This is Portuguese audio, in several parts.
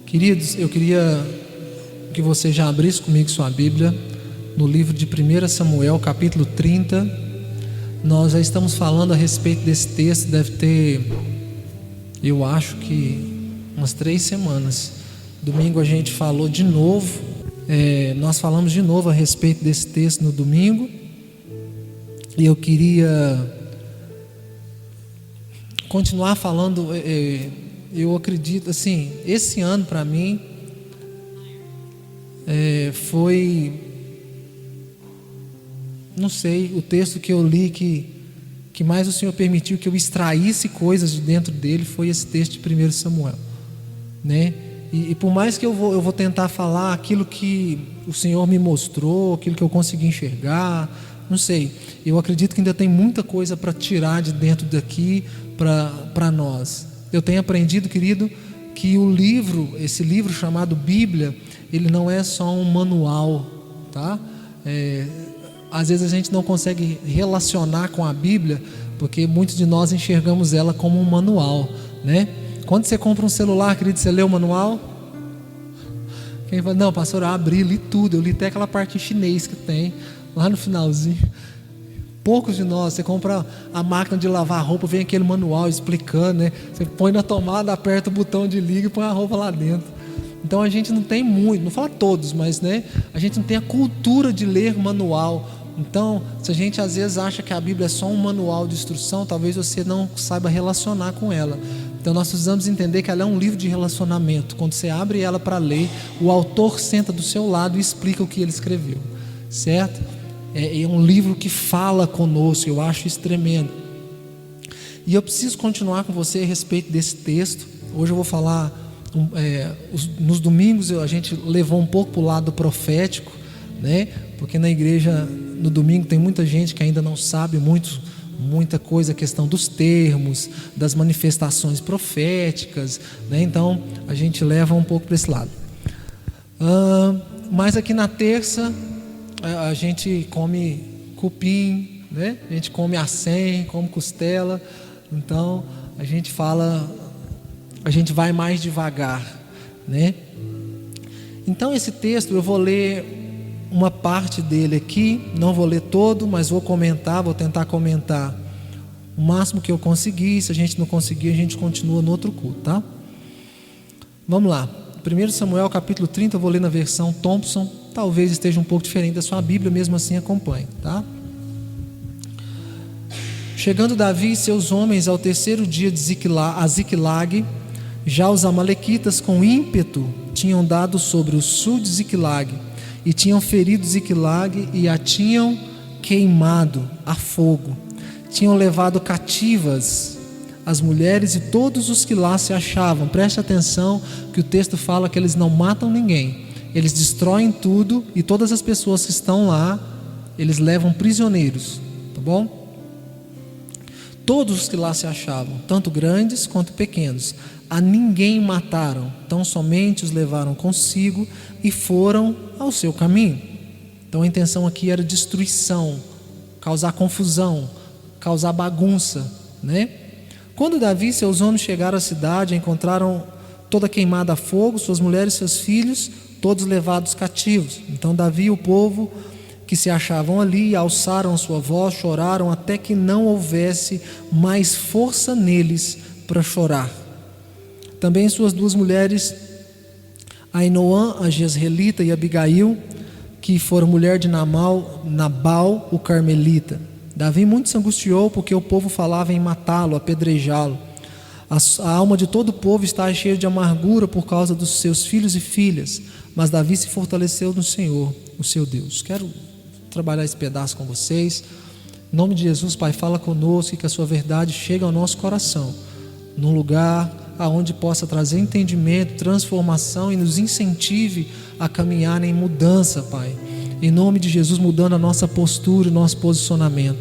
Queridos, eu queria que você já abrisse comigo sua Bíblia no livro de 1 Samuel, capítulo 30. Nós já estamos falando a respeito desse texto, deve ter, eu acho que umas 3 semanas. Domingo a gente falou de novo, nós falamos de novo a respeito desse texto no domingo. E eu queria continuar falando. Eu acredito, assim, esse ano para mim foi, não sei, o texto que eu li que mais o Senhor permitiu que eu extraísse coisas de dentro dele foi esse texto de 1 Samuel, né? E por mais que eu vou tentar falar aquilo que o Senhor me mostrou, aquilo que eu consegui enxergar, não sei, eu acredito que ainda tem muita coisa para tirar de dentro daqui para nós. Eu tenho aprendido, querido, que esse livro chamado Bíblia, ele não é só um manual, tá? Às vezes a gente não consegue relacionar com a Bíblia, porque muitos de nós enxergamos ela como um manual, né? Quando você compra um celular, querido, você lê o manual? Quem fala, não, pastor, eu abri, li tudo, eu li até aquela parte em chinês que tem, lá no finalzinho. Poucos de nós, você compra a máquina de lavar roupa, vem aquele manual explicando, né? Você põe na tomada, aperta o botão de liga e põe a roupa lá dentro. Então a gente não tem muito, não fala todos, mas, né, a gente não tem a cultura de ler manual. Então, se a gente às vezes acha que a Bíblia é só um manual de instrução, talvez você não saiba relacionar com ela. Então nós precisamos entender que ela é um livro de relacionamento. Quando você abre ela para ler, o autor senta do seu lado e explica o que ele escreveu, certo? É um livro que fala conosco. Eu acho isso tremendo. E eu preciso continuar com você a respeito desse texto. Hoje eu vou falar, nos domingos a gente levou um pouco para o lado profético, né? Porque na igreja no domingo tem muita gente que ainda não sabe muita coisa, a questão dos termos, das manifestações proféticas, né? Então a gente leva um pouco para esse lado. Mas aqui na terça a gente come cupim, né? A gente come acém, come costela. Então a gente vai mais devagar, né? Então esse texto eu vou ler uma parte dele aqui, não vou ler todo, mas vou tentar comentar o máximo que eu conseguir. Se a gente não conseguir, a gente continua no outro culto, tá? Vamos lá. 1 Samuel capítulo 30, eu vou ler na versão Thompson. Talvez esteja um pouco diferente da sua Bíblia, mesmo assim acompanhe, tá? Chegando Davi e seus homens ao terceiro dia a Ziclag, já os amalequitas com ímpeto tinham dado sobre o sul de Ziclag, e tinham ferido Ziclag e a tinham queimado a fogo. Tinham levado cativas as mulheres e todos os que lá se achavam. Preste atenção que o texto fala que eles não matam ninguém. Eles destroem tudo e todas as pessoas que estão lá, eles levam prisioneiros, tá bom? Todos os que lá se achavam, tanto grandes quanto pequenos, a ninguém mataram, tão somente os levaram consigo e foram ao seu caminho. Então a intenção aqui era destruição, causar confusão, causar bagunça, né? Quando Davi e seus homens chegaram à cidade, encontraram toda queimada a fogo, suas mulheres e seus filhos, todos levados cativos. Então Davi e o povo que se achavam ali alçaram a sua voz, choraram até que não houvesse mais força neles para chorar. Também suas 2 mulheres, Ainoã, a Jezreelita, e Abigail, que foram mulher de Nabal, o Carmelita. Davi muito se angustiou porque o povo falava em matá-lo, apedrejá-lo. A alma de todo o povo está cheia de amargura por causa dos seus filhos e filhas, mas Davi se fortaleceu no Senhor, o seu Deus. Quero trabalhar esse pedaço com vocês. Em nome de Jesus, Pai, fala conosco e que a sua verdade chegue ao nosso coração, num lugar aonde possa trazer entendimento, transformação e nos incentive a caminhar em mudança, Pai. Em nome de Jesus, mudando a nossa postura e nosso posicionamento.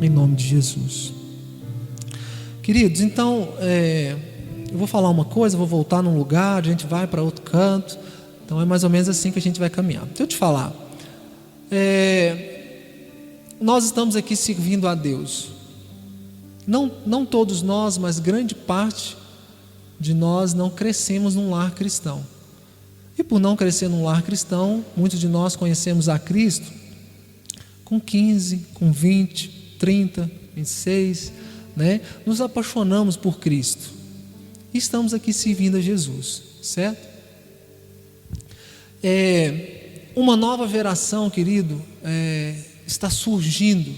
Em nome de Jesus. Queridos, então, eu vou falar uma coisa, vou voltar num lugar, a gente vai para outro canto. Então é mais ou menos assim que a gente vai caminhar. Deixa eu te falar. nós estamos aqui servindo a Deus. Não todos nós, mas grande parte de nós não crescemos num lar cristão. E por não crescer num lar cristão, muitos de nós conhecemos a Cristo com 15, com 20, 30, 26, né? Nos apaixonamos por Cristo e estamos aqui servindo a Jesus, certo? Uma nova geração, querido, está surgindo,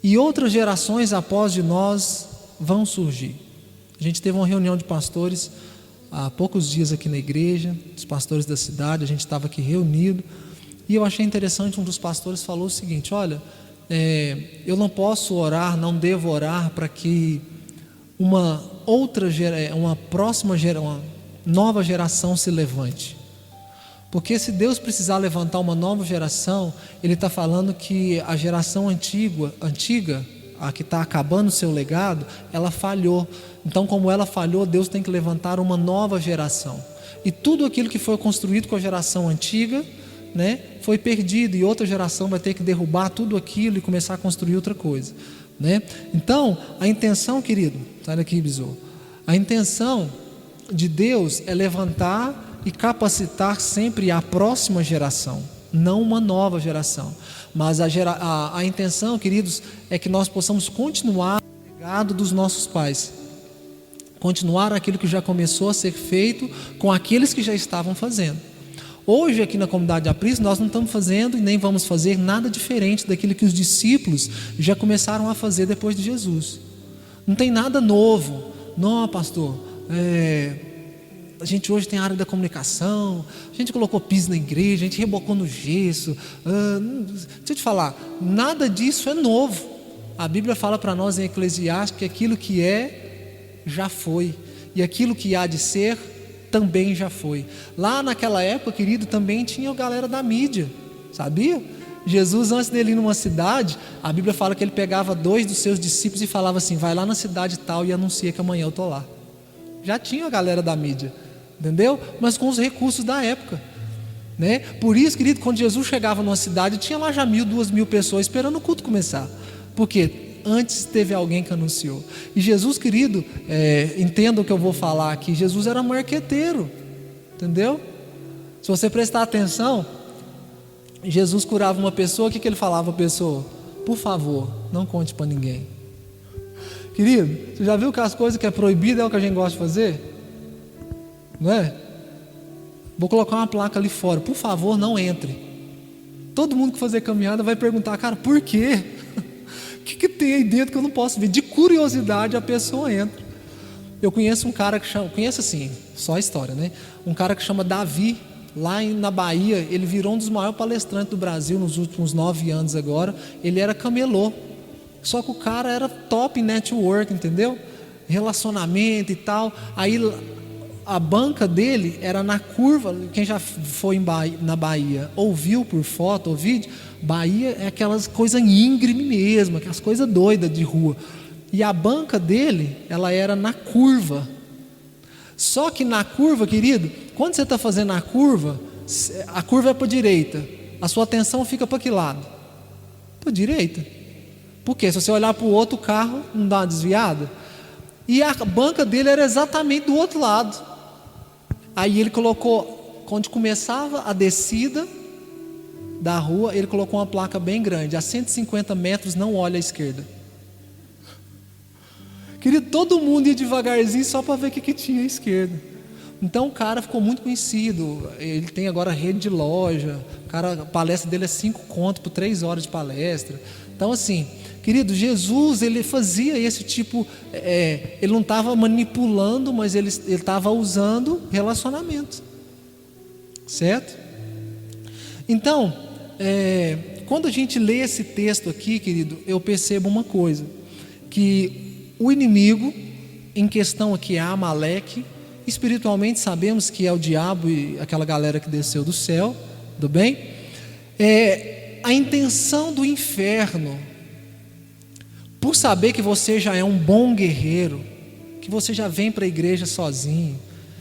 e outras gerações após de nós vão surgir. A gente teve uma reunião de pastores há poucos dias aqui na igreja, os pastores da cidade, a gente estava aqui reunido, e eu achei interessante, um dos pastores falou o seguinte: olha, eu não posso orar, não devo orar para que uma nova geração se levante, porque se Deus precisar levantar uma nova geração, Ele está falando que a geração antiga, a que está acabando o seu legado, ela falhou. Então, como ela falhou, Deus tem que levantar uma nova geração, e tudo aquilo que foi construído com a geração antiga, né, foi perdido, e outra geração vai ter que derrubar tudo aquilo e começar a construir outra coisa, né? Então, a intenção, querido, sai daqui, besouro, a intenção de Deus é levantar e capacitar sempre a próxima geração, não uma nova geração. Mas a intenção, queridos, é que nós possamos continuar o legado dos nossos pais, continuar aquilo que já começou a ser feito com aqueles que já estavam fazendo. Hoje aqui na comunidade de Aprisco nós não estamos fazendo e nem vamos fazer nada diferente daquilo que os discípulos já começaram a fazer depois de Jesus. Não tem nada novo. Não, pastor, a gente hoje tem a área da comunicação, a gente colocou piso na igreja, a gente rebocou no gesso. Deixa eu te falar, nada disso é novo. A Bíblia fala para nós em Eclesiastes que aquilo que já foi, e aquilo que há de ser também já foi. Lá naquela época, querido, também tinha a galera da mídia, sabia? Jesus, antes dele ir numa cidade, a Bíblia fala que ele pegava 2 dos seus discípulos e falava assim: vai lá na cidade tal e anuncia que amanhã eu estou lá. Já tinha a galera da mídia, entendeu? Mas com os recursos da época, né? Por isso, querido, quando Jesus chegava numa cidade, tinha lá já 1.000, 2.000 pessoas esperando o culto começar. Por quê? Antes teve alguém que anunciou. E Jesus, querido, entenda o que eu vou falar aqui, Jesus era marqueteiro, entendeu? Se você prestar atenção, Jesus curava uma pessoa, o que ele falava para a pessoa? Por favor, não conte para ninguém. Querido, você já viu que as coisas que é proibido é o que a gente gosta de fazer? Não é? Vou colocar uma placa ali fora: por favor, não entre. Todo mundo que fazer caminhada vai perguntar: cara, por quê? O que tem aí dentro que eu não posso ver? De curiosidade a pessoa entra. Eu conheço um cara que chama, conheço assim, só a história, né? Um cara que chama Davi, lá na Bahia. Ele virou um dos maiores palestrantes do Brasil nos últimos 9 anos agora. Ele era camelô, só que o cara era top em network, entendeu? Relacionamento e tal. Aí a banca dele era na curva. Quem já foi na Bahia, ouviu por foto ou vídeo, Bahia é aquelas coisas íngreme mesmo, aquelas coisas doidas de rua. E a banca dele, ela era na curva. Só que na curva, querido, quando você está fazendo a curva é para a direita, a sua atenção fica para que lado? Para a direita. Por quê? Se você olhar para o outro carro, não dá uma desviada? E a banca dele era exatamente do outro lado. Aí ele colocou, quando começava a descida da rua, ele colocou uma placa bem grande: a 150 metros não olha à esquerda. Querido, todo mundo ia devagarzinho só para ver o que tinha à esquerda. Então o cara ficou muito conhecido. Ele tem agora rede de loja. A palestra dele é 5 conto por 3 horas de palestra. Então assim, querido, Jesus, ele fazia esse tipo, ele não estava manipulando, mas ele estava usando relacionamento, certo? Então, quando a gente lê esse texto aqui, querido, eu percebo uma coisa, que o inimigo em questão aqui é Amaleque. Espiritualmente sabemos que é o diabo e aquela galera que desceu do céu, tudo bem? A intenção do inferno, por saber que você já é um bom guerreiro, que você já vem para a igreja sozinho,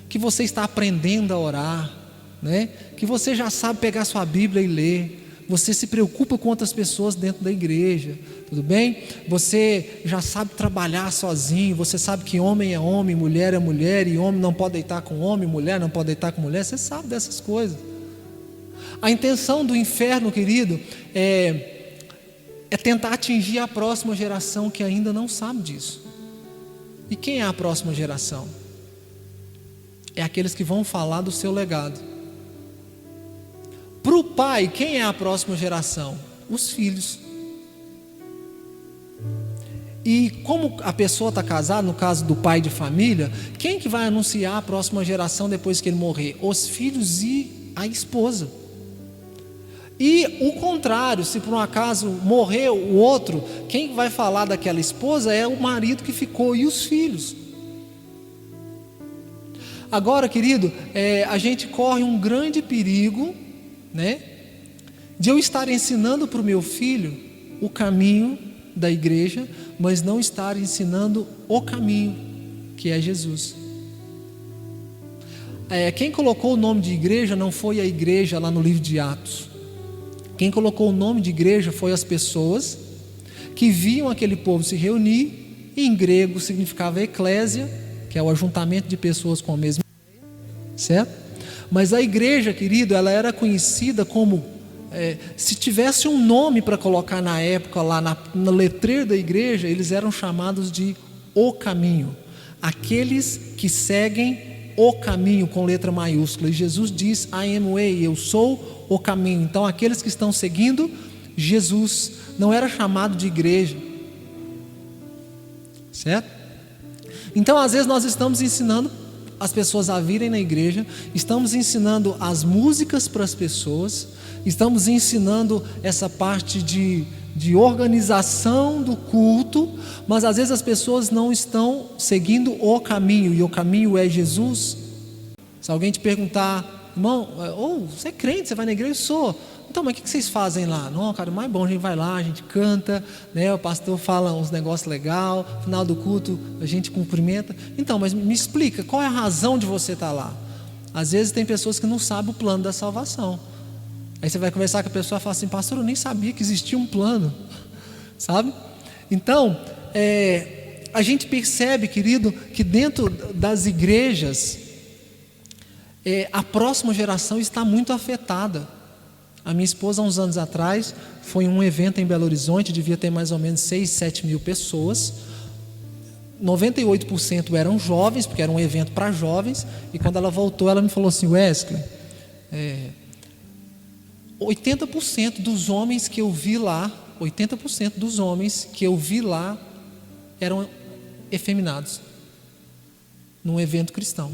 que você está aprendendo a orar, né? Que você já sabe pegar sua Bíblia e ler, você se preocupa com outras pessoas dentro da igreja, tudo bem? Você já sabe trabalhar sozinho, você sabe que homem é homem, mulher é mulher, e homem não pode deitar com homem, mulher não pode deitar com mulher, você sabe dessas coisas. A intenção do inferno, querido, é tentar atingir a próxima geração que ainda não sabe disso. E quem é a próxima geração? É aqueles que vão falar do seu legado. Para o pai, quem é a próxima geração? Os filhos. E como a pessoa está casada, no caso do pai de família, quem que vai anunciar a próxima geração depois que ele morrer? Os filhos e a esposa. E o contrário, se por um acaso morreu o outro, quem vai falar daquela esposa é o marido que ficou e os filhos. Agora, querido, a gente corre um grande perigo, né, de eu estar ensinando para o meu filho o caminho da igreja, mas não estar ensinando o caminho, que é Jesus. Quem colocou o nome de igreja não foi a igreja lá no livro de Atos. Quem colocou o nome de igreja foi as pessoas que viam aquele povo se reunir, e em grego significava eclésia, que é o ajuntamento de pessoas com a mesma ideia, certo? Mas a igreja, querido, ela era conhecida como, se tivesse um nome para colocar na época, lá na letreira da igreja, eles eram chamados de o caminho, aqueles que seguem o caminho com letra maiúscula. E Jesus diz: I am way, eu sou o caminho. Então aqueles que estão seguindo Jesus, não era chamado de igreja, certo? Então às vezes nós estamos ensinando as pessoas a virem na igreja, estamos ensinando as músicas para as pessoas, estamos ensinando essa parte de organização do culto, mas às vezes as pessoas não estão seguindo o caminho, e o caminho é Jesus. Se alguém te perguntar: irmão, você é crente, você vai na igreja? Eu sou. Então, mas o que vocês fazem lá? Não, cara, o mais bom, a gente vai lá, a gente canta, né? O pastor fala uns negócios legais, no final do culto a gente cumprimenta. Então, mas me explica, qual é a razão de você estar lá? Às vezes tem pessoas que não sabem o plano da salvação. Aí você vai conversar com a pessoa e fala assim: pastor, eu nem sabia que existia um plano, sabe? Então, a gente percebe, querido, que dentro das igrejas, a próxima geração está muito afetada. A minha esposa, há uns anos atrás, foi em um evento em Belo Horizonte, devia ter mais ou menos 6, 7 mil pessoas. 98% eram jovens, porque era um evento para jovens. E quando ela voltou, ela me falou assim: Wesley, 80% dos homens que eu vi lá, 80% dos homens que eu vi lá eram efeminados num evento cristão.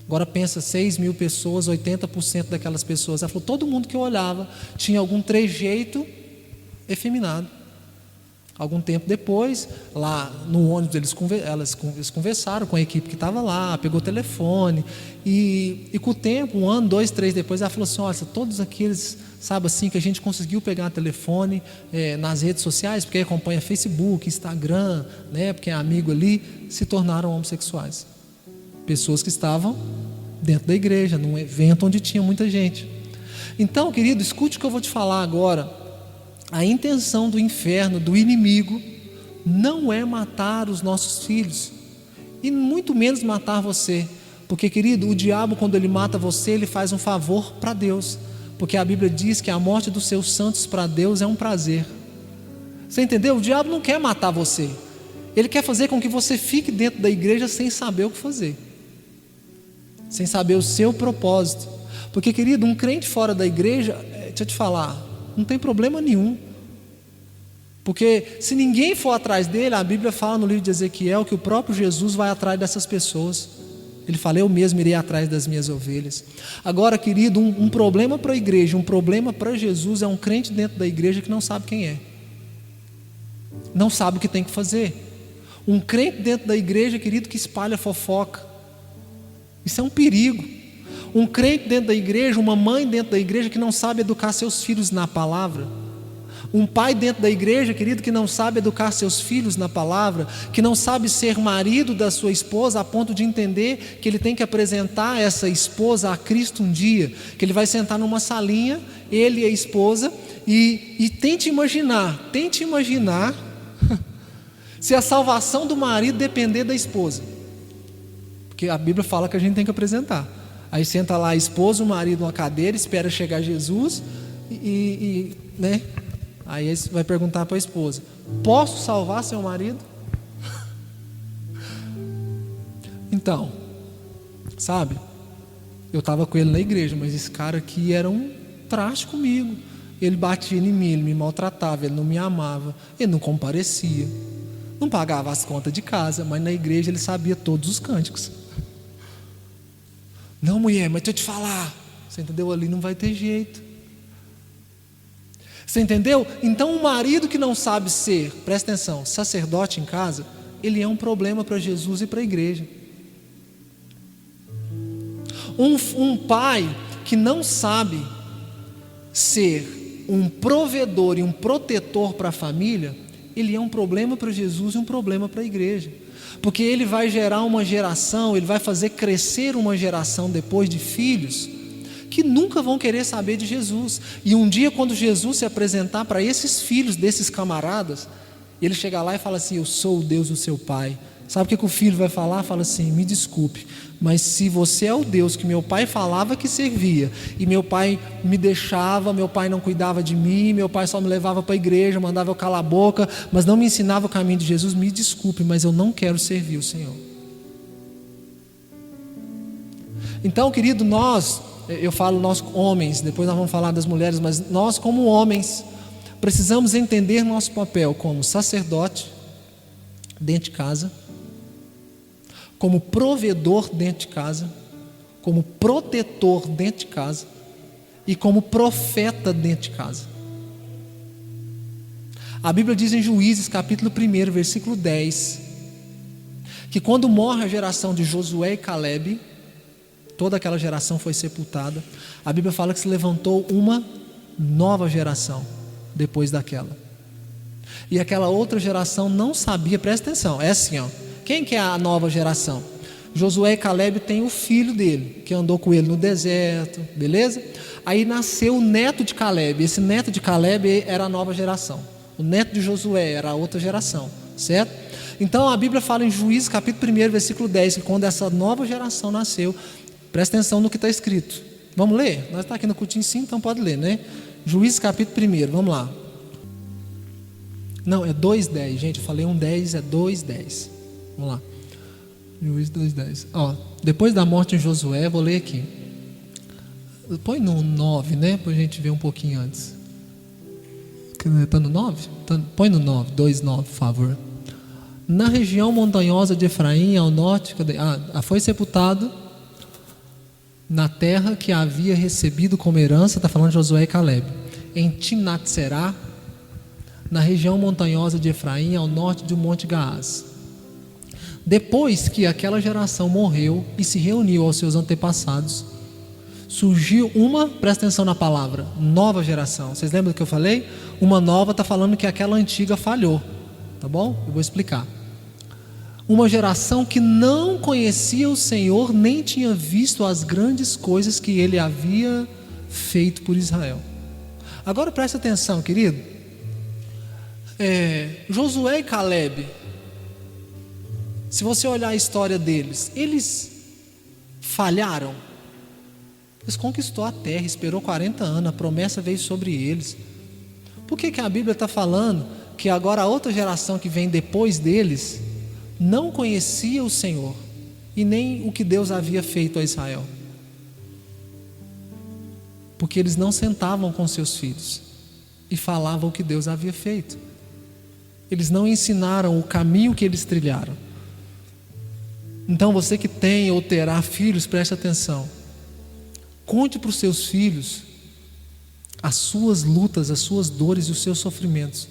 Agora pensa, 6 mil pessoas, 80% daquelas pessoas. Ela falou: todo mundo que eu olhava tinha algum trejeito efeminado. Algum tempo depois, lá no ônibus, eles conversaram com a equipe que estava lá, pegou o telefone, e com o tempo, 1 ano, 2, 3 depois, ela falou assim: olha, todos aqueles, sabe assim, que a gente conseguiu pegar telefone nas redes sociais, porque acompanha Facebook, Instagram, né, porque é amigo ali, se tornaram homossexuais. Pessoas que estavam dentro da igreja, num evento onde tinha muita gente. Então, querido, escute o que eu vou te falar agora. A intenção do inferno, do inimigo, não é matar os nossos filhos, e muito menos matar você. Porque, querido, o diabo, quando ele mata você, ele faz um favor para Deus, porque a Bíblia diz que a morte dos seus santos para Deus é um prazer. Você entendeu? O diabo não quer matar você, ele quer fazer com que você fique dentro da igreja sem saber o que fazer, sem saber o seu propósito. Porque, querido, um crente fora da igreja, deixa eu te falar, não tem problema nenhum. Porque se ninguém for atrás dele, a Bíblia fala no livro de Ezequiel que o próprio Jesus vai atrás dessas pessoas. Ele fala: eu mesmo irei atrás das minhas ovelhas. Agora, querido, um problema para a igreja, um problema para Jesus é um crente dentro da igreja que não sabe quem é, não sabe o que tem que fazer. Um crente dentro da igreja, querido, que espalha fofoca. Isso é um perigo. Um crente dentro da igreja, uma mãe dentro da igreja que não sabe educar seus filhos na palavra. Um pai dentro da igreja, querido, que não sabe educar seus filhos na palavra, que não sabe ser marido da sua esposa a ponto de entender que ele tem que apresentar essa esposa a Cristo um dia, que ele vai sentar numa salinha, ele e a esposa, e tente imaginar se a salvação do marido depender da esposa, porque a Bíblia fala que a gente tem que apresentar. Aí senta lá a esposa, o marido numa cadeira, espera chegar Jesus né? Aí você vai perguntar para a esposa: posso salvar seu marido? Então, sabe, eu estava com ele na igreja, mas esse cara aqui era um traste comigo. Ele batia em mim, ele me maltratava, ele não me amava, ele não comparecia, não pagava as contas de casa, mas na igreja ele sabia todos os cânticos. Não, mulher, mas deixa eu te falar, você entendeu? Ali não vai ter jeito. Você entendeu? Então um marido que não sabe ser, presta atenção, sacerdote em casa, ele é um problema para Jesus e para a igreja. Um pai que não sabe ser um provedor e um protetor para a família, ele é um problema para Jesus e um problema para a igreja, porque ele vai gerar uma geração, ele vai fazer crescer uma geração depois de filhos que nunca vão querer saber de Jesus. E um dia, quando Jesus se apresentar para esses filhos desses camaradas, ele chega lá e fala assim: eu sou o Deus do seu pai. Sabe o que o filho vai falar? Fala assim: me desculpe, mas se você é o Deus que meu pai falava que servia, e meu pai me deixava, meu pai não cuidava de mim, meu pai só me levava para a igreja, mandava eu calar a boca, mas não me ensinava o caminho de Jesus, me desculpe, mas eu não quero servir o Senhor. Então, querido, eu falo nós homens, depois nós vamos falar das mulheres, mas nós como homens precisamos entender nosso papel como sacerdote dentro de casa, como provedor dentro de casa, como protetor dentro de casa e como profeta dentro de casa. A Bíblia diz em Juízes capítulo 1, versículo 10, que quando morre a geração de Josué e Calebe, toda aquela geração foi sepultada. A Bíblia fala que se levantou uma nova geração depois daquela. E aquela outra geração não sabia, presta atenção, é assim, ó. Quem que é a nova geração? Josué e Calebe tem o filho dele, que andou com ele no deserto, beleza? Aí nasceu o neto de Calebe. Esse neto de Calebe era a nova geração. O neto de Josué era a outra geração, certo? Então a Bíblia fala em Juízes capítulo 1, versículo 10, que quando essa nova geração nasceu, presta atenção no que está escrito. Vamos ler? Nós estamos aqui no cultinho sim, então pode ler, né? Juízes capítulo 1, vamos lá. Não, é 2:10, gente, eu falei 1:10, é 2:10. Vamos lá. Juízes 2:10. Ó, depois da morte de Josué, vou ler aqui. Põe no 9, né? Para a gente ver um pouquinho antes. Está no 9? Põe no 9, 2:9, por favor. Na região montanhosa de Efraim, ao norte, foi sepultado na terra que havia recebido como herança, está falando de Josué e Calebe, em Timnat-Será, na região montanhosa de Efraim, ao norte do Monte Gaás. Depois que aquela geração morreu e se reuniu aos seus antepassados, surgiu presta atenção na palavra, nova geração. Vocês lembram do que eu falei? Uma nova está falando que aquela antiga falhou, tá bom? Eu vou explicar. Uma geração que não conhecia o Senhor, nem tinha visto as grandes coisas que Ele havia feito por Israel. Agora presta atenção, querido. Josué e Calebe, se você olhar a história deles, eles falharam. Eles conquistou a terra, esperou 40 anos, a promessa veio sobre eles. Por que a Bíblia está falando que agora a outra geração que vem depois deles não conhecia o Senhor e nem o que Deus havia feito a Israel? Porque eles não sentavam com seus filhos e falavam o que Deus havia feito. Eles não ensinaram o caminho que eles trilharam. Então você que tem ou terá filhos, preste atenção. Conte para os seus filhos as suas lutas, as suas dores e os seus sofrimentos.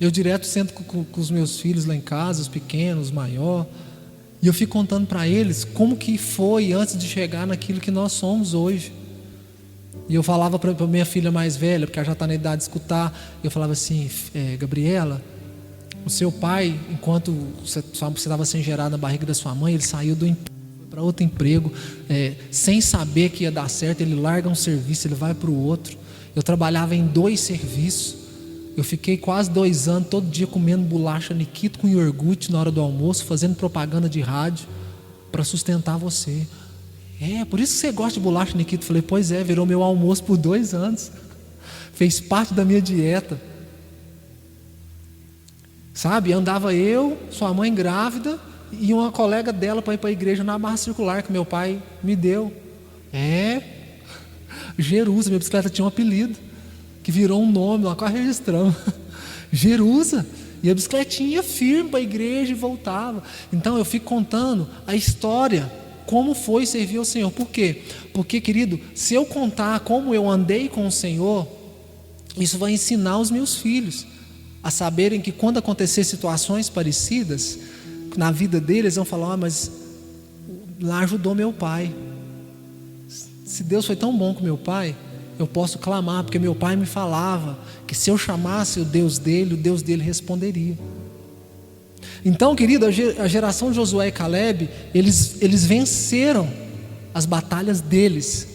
Eu direto sento com os meus filhos lá em casa, os pequenos, os maiores, e eu fico contando para eles como que foi antes de chegar naquilo que nós somos hoje. E eu falava para minha filha mais velha, porque ela já está na idade de escutar, eu falava assim: Gabriela, o seu pai, enquanto você estava sem gerar na barriga da sua mãe, ele saiu do emprego, foi para outro emprego, sem saber que ia dar certo, ele larga um serviço, ele vai para o outro. Eu trabalhava em 2 serviços, eu fiquei quase 2 anos, todo dia comendo bolacha Nikito com iogurte na hora do almoço, fazendo propaganda de rádio, para sustentar você. Por isso que você gosta de bolacha Nikito. Falei: pois é, virou meu almoço por 2 anos, fez parte da minha dieta. Sabe, andava eu, sua mãe grávida e uma colega dela para ir para a igreja na barra circular que meu pai me deu. Jerusa, minha bicicleta tinha um apelido, que virou um nome, lá quase registramos. Jerusa. E a bicicletinha ia firme para a igreja e voltava. Então eu fico contando a história, como foi servir ao Senhor. Por quê? Porque, querido, se eu contar como eu andei com o Senhor, isso vai ensinar os meus filhos a saberem que quando acontecer situações parecidas na vida deles, vão falar: mas lá ajudou meu pai. Se Deus foi tão bom com meu pai, eu posso clamar, porque meu pai me falava que se eu chamasse o Deus dele responderia. Então, querido, a geração de Josué e Caleb, eles venceram as batalhas deles,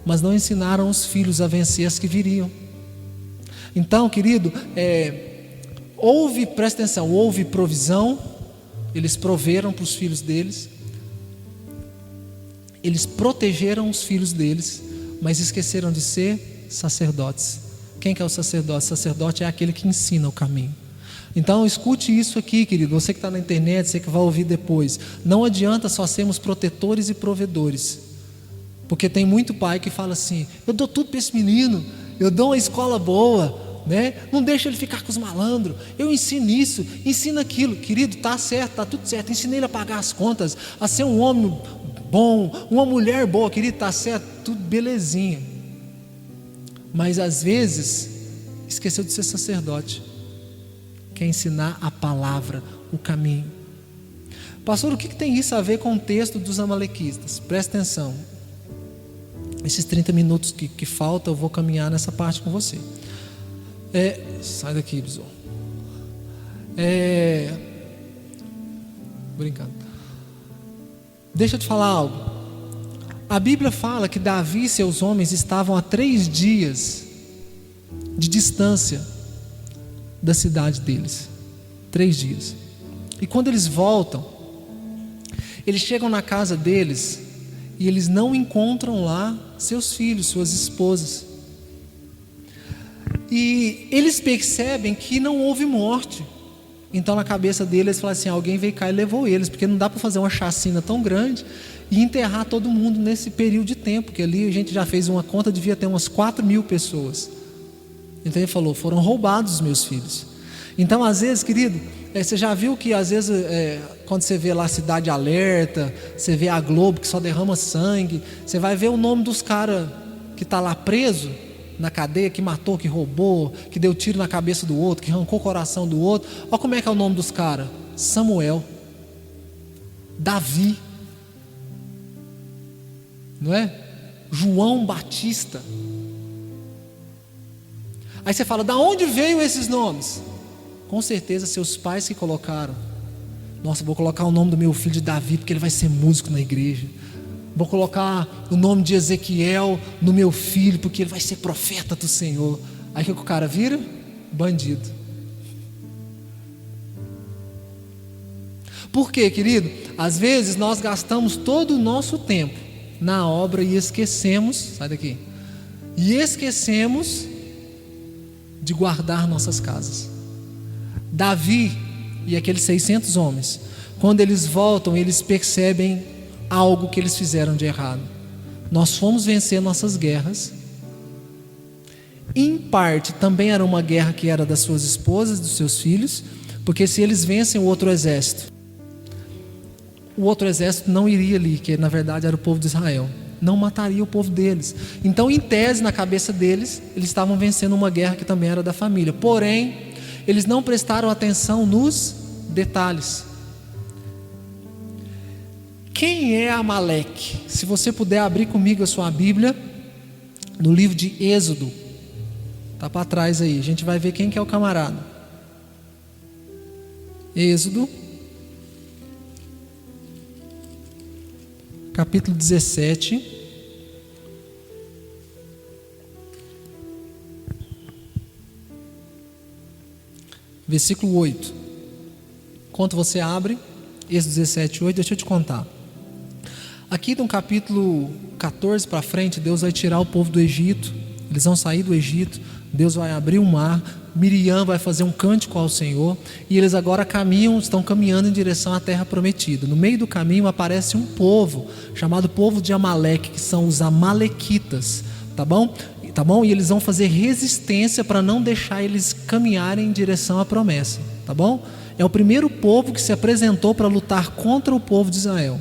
mas não ensinaram os filhos a vencer as que viriam. Então, querido, presta atenção, houve provisão, eles proveram para os filhos deles, eles protegeram os filhos deles, mas esqueceram de ser sacerdotes. Quem que é o sacerdote? O sacerdote é aquele que ensina o caminho. Então escute isso aqui, querido, você que está na internet, você que vai ouvir depois. Não adianta só sermos protetores e provedores, porque tem muito pai que fala assim: eu dou tudo para esse menino, eu dou uma escola boa, né? Não deixa ele ficar com os malandros, eu ensino isso, ensino aquilo. Querido, está certo, está tudo certo, ensinei ele a pagar as contas, a ser um homem bom, uma mulher boa, querido, está certo, tudo belezinha. Mas às vezes esqueceu de ser sacerdote, quer ensinar a palavra, o caminho. Pastor, o que tem isso a ver com o texto dos amalequitas? Presta atenção. Esses 30 minutos que faltam, eu vou caminhar nessa parte com você. Sai daqui, Bisol. Brincando. Deixa eu te falar algo. A Bíblia fala que Davi e seus homens estavam a 3 dias de distância da cidade deles. 3 dias. E quando eles voltam, eles chegam na casa deles e eles não encontram lá seus filhos, suas esposas. E eles percebem que não houve morte. Então na cabeça deles, eles falam assim: alguém veio cá e levou eles, porque não dá para fazer uma chacina tão grande e enterrar todo mundo nesse período de tempo, que ali a gente já fez uma conta, devia ter umas 4.000 pessoas. Então ele falou: foram roubados os meus filhos. Então às vezes, querido, você já viu que às vezes quando você vê lá Cidade Alerta, você vê a Globo que só derrama sangue, você vai ver o nome dos caras que está lá preso na cadeia, que matou, que roubou, que deu tiro na cabeça do outro, que arrancou o coração do outro. Olha como é que é o nome dos caras: Samuel, Davi, não é? João Batista. Aí você fala: da onde veio esses nomes? Com certeza seus pais que colocaram. Nossa, vou colocar o nome do meu filho de Davi, porque ele vai ser músico na igreja. Vou colocar o nome de Ezequiel no meu filho, porque ele vai ser profeta do Senhor. Aí o que o cara vira? Bandido. Por quê, querido? Às vezes nós gastamos todo o nosso tempo na obra e esquecemos, sai daqui, e esquecemos de guardar nossas casas. Davi e aqueles 600 homens, quando eles voltam, eles percebem algo que eles fizeram de errado. Nós fomos vencer nossas guerras. Em parte também era uma guerra que era das suas esposas, dos seus filhos, porque se eles vencem o outro exército não iria ali, que na verdade era o povo de Israel, não mataria o povo deles. Então, em tese, na cabeça deles, eles estavam vencendo uma guerra que também era da família. Porém, eles não prestaram atenção nos detalhes. Quem é Amaleque? Se você puder abrir comigo a sua Bíblia, no livro de Êxodo. Está para trás aí, a gente vai ver quem que é o camarada. Êxodo, capítulo 17. Versículo 8. Enquanto você abre, Êxodo 17, 8, deixa eu te contar. Aqui no capítulo 14 para frente, Deus vai tirar o povo do Egito. Eles vão sair do Egito. Deus vai abrir o mar. Miriam vai fazer um cântico ao Senhor. E eles agora estão caminhando em direção à terra prometida. No meio do caminho aparece um povo, chamado povo de Amaleque, que são os amalequitas. Tá bom? E eles vão fazer resistência para não deixar eles caminharem em direção à promessa. Tá bom? É o primeiro povo que se apresentou para lutar contra o povo de Israel.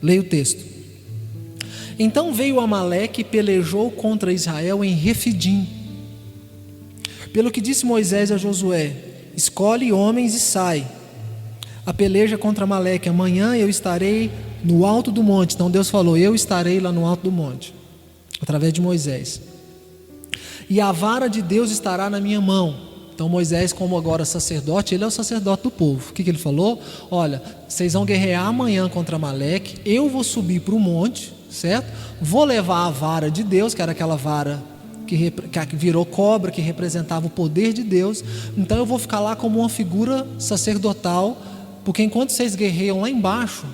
Leia o texto. Então veio Amaleque e pelejou contra Israel em Refidim. Pelo que disse Moisés a Josué: escolhe homens e sai. A peleja contra Amaleque: amanhã eu estarei no alto do monte. Então Deus falou: eu estarei lá no alto do monte, através de Moisés. E a vara de Deus estará na minha mão. Então Moisés, como agora sacerdote, ele é o sacerdote do povo. O que ele falou? Olha, vocês vão guerrear amanhã contra Amaleque. Eu vou subir para o monte, certo? Vou levar a vara de Deus, que era aquela vara que virou cobra, que representava o poder de Deus. Então eu vou ficar lá como uma figura sacerdotal, porque enquanto vocês guerreiam lá embaixo,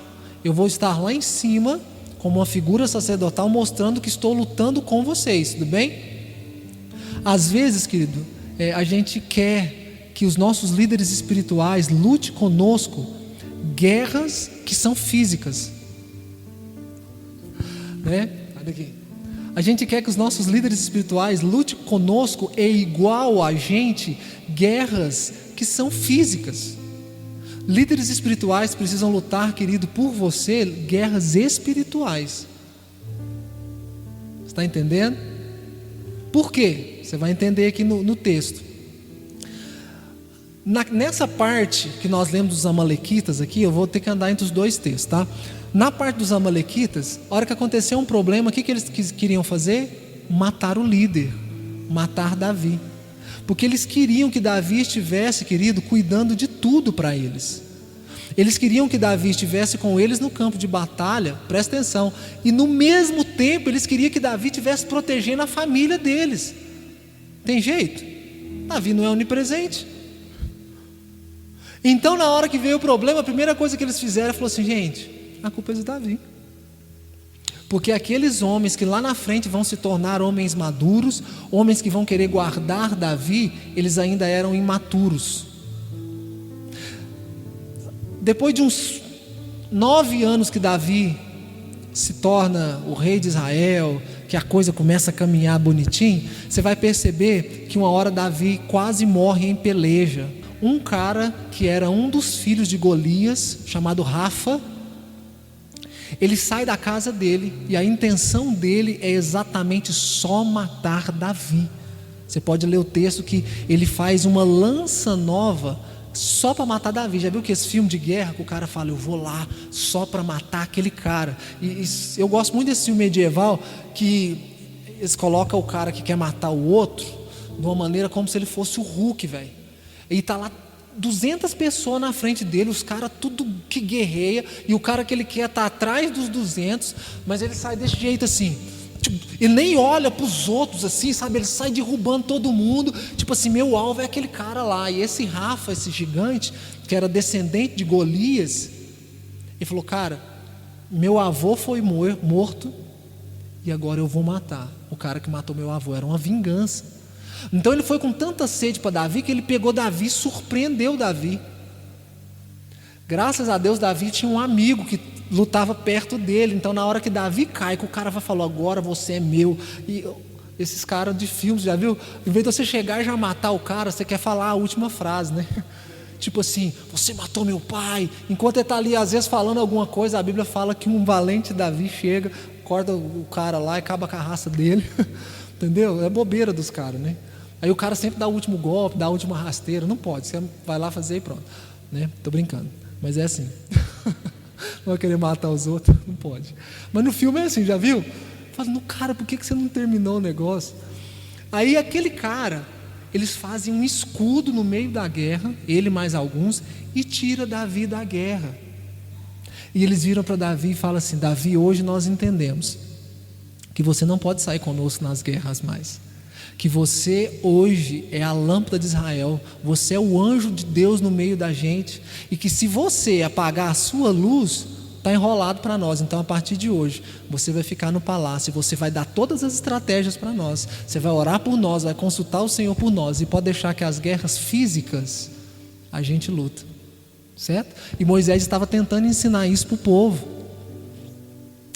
eu vou estar lá em cima como uma figura sacerdotal, mostrando que estou lutando com vocês. Tudo bem? Às vezes, querido, a gente quer que os nossos líderes espirituais lutem conosco guerras que são físicas, né? Olha aqui. A gente quer que os nossos líderes espirituais lutem conosco e igual a gente guerras que são físicas. Líderes espirituais precisam lutar, querido, por você, guerras espirituais. Você está entendendo? Por quê? Você vai entender aqui no texto. Nessa parte que nós lemos dos amalequitas aqui, eu vou ter que andar entre os dois textos, tá? Na parte dos amalequitas, a hora que aconteceu um problema, o que eles queriam fazer? Matar o líder, matar Davi. Porque eles queriam que Davi estivesse, querido, cuidando de tudo para eles. Eles queriam que Davi estivesse com eles no campo de batalha, presta atenção. E no mesmo tempo, eles queriam que Davi estivesse protegendo a família deles. Tem jeito? Davi não é onipresente. Então, na hora que veio o problema, a primeira coisa que eles fizeram foi assim: gente, a culpa é de Davi. Porque aqueles homens que lá na frente vão se tornar homens maduros, homens que vão querer guardar Davi, eles ainda eram imaturos. Depois de uns 9 anos que Davi se torna o rei de Israel, que a coisa começa a caminhar bonitinho, você vai perceber que uma hora Davi quase morre em peleja. Um cara que era um dos filhos de Golias, chamado Rafa, ele sai da casa dele e a intenção dele é exatamente só matar Davi. Você pode ler o texto que ele faz uma lança nova só para matar Davi. Já viu que esse filme de guerra que o cara fala: eu vou lá só para matar aquele cara. E eu gosto muito desse filme medieval que eles colocam o cara que quer matar o outro de uma maneira como se ele fosse o Hulk, velho. E tá lá 200 pessoas na frente dele, os caras tudo que guerreia, e o cara que ele quer tá atrás dos 200, mas ele sai desse jeito assim, tipo, ele nem olha para os outros assim, sabe? Ele sai derrubando todo mundo, tipo assim, meu alvo é aquele cara lá. E esse Rafa, esse gigante, que era descendente de Golias, ele falou: cara, meu avô foi morto e agora eu vou matar o cara que matou meu avô. Era uma vingança. Então ele foi com tanta sede para Davi que ele pegou Davi, surpreendeu Davi. Graças a Deus, Davi tinha um amigo que lutava perto dele. Então na hora que Davi cai, que o cara vai falar: agora você é meu. E esses caras de filmes, já viu? Em vez de você chegar e já matar o cara, você quer falar a última frase, né? Tipo assim: você matou meu pai. Enquanto ele está ali às vezes falando alguma coisa, a Bíblia fala que um valente Davi chega, corta o cara lá e acaba com a raça dele. Entendeu? É bobeira dos caras, né? Aí o cara sempre dá o último golpe, dá a última rasteira. Não pode, você vai lá fazer e pronto, né? Tô brincando, mas é assim. Não vai querer matar os outros, não pode. Mas no filme é assim, já viu? Falando, cara, por que você não terminou o negócio? Aí aquele cara, eles fazem um escudo no meio da guerra, ele mais alguns, e tira Davi da guerra. E eles viram para Davi e falam assim: Davi, hoje nós entendemos que você não pode sair conosco nas guerras mais, que você hoje é a lâmpada de Israel, você é o anjo de Deus no meio da gente, e que se você apagar a sua luz, está enrolado para nós. Então a partir de hoje você vai ficar no palácio, você vai dar todas as estratégias para nós, você vai orar por nós, vai consultar o Senhor por nós, e pode deixar que as guerras físicas a gente luta, certo? E Moisés estava tentando ensinar isso para o povo.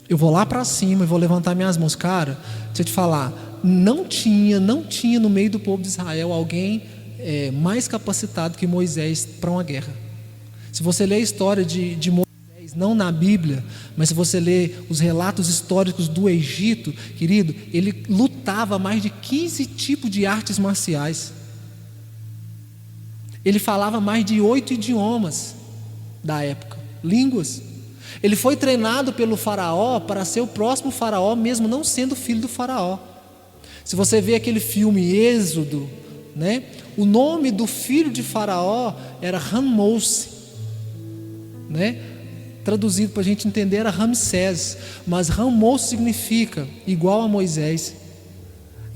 Eu vou lá para cima e vou levantar minhas mãos. Cara, deixa eu te falar, não tinha no meio do povo de Israel alguém mais capacitado que Moisés para uma guerra. Se você ler a história de Moisés, não na Bíblia, mas se você ler os relatos históricos do Egito, querido, ele lutava mais de 15 tipos de artes marciais. Ele falava mais de 8 idiomas da época, línguas. Ele foi treinado pelo faraó para ser o próximo faraó, mesmo não sendo filho do faraó. Se você vê aquele filme Êxodo, né, o nome do filho de faraó era Ramose, né? Traduzido para a gente entender era Ramsés, mas Ramose significa igual a Moisés.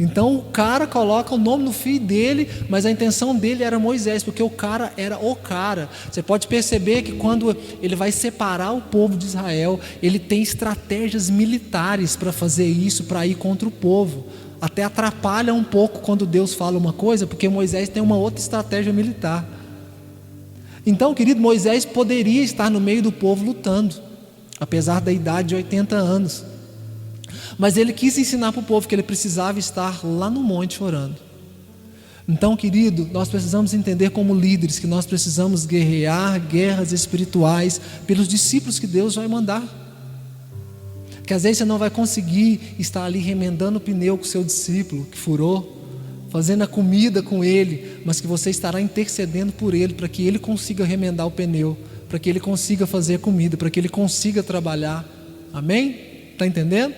Então o cara coloca o nome no filho dele, mas a intenção dele era Moisés, porque o cara era o cara. Você pode perceber que quando ele vai separar o povo de Israel, ele tem estratégias militares para fazer isso, para ir contra o povo. Até atrapalha um pouco quando Deus fala uma coisa, porque Moisés tem uma outra estratégia militar. Então, querido, Moisés poderia estar no meio do povo lutando, apesar da idade de 80 anos. Mas ele quis ensinar para o povo que ele precisava estar lá no monte orando. Então, querido, nós precisamos entender como líderes que nós precisamos guerrear guerras espirituais pelos discípulos que Deus vai mandar. Que às vezes você não vai conseguir estar ali remendando o pneu com o seu discípulo que furou, fazendo a comida com ele, mas que você estará intercedendo por ele, para que ele consiga remendar o pneu, para que ele consiga fazer a comida, para que ele consiga trabalhar. Amém? Está entendendo?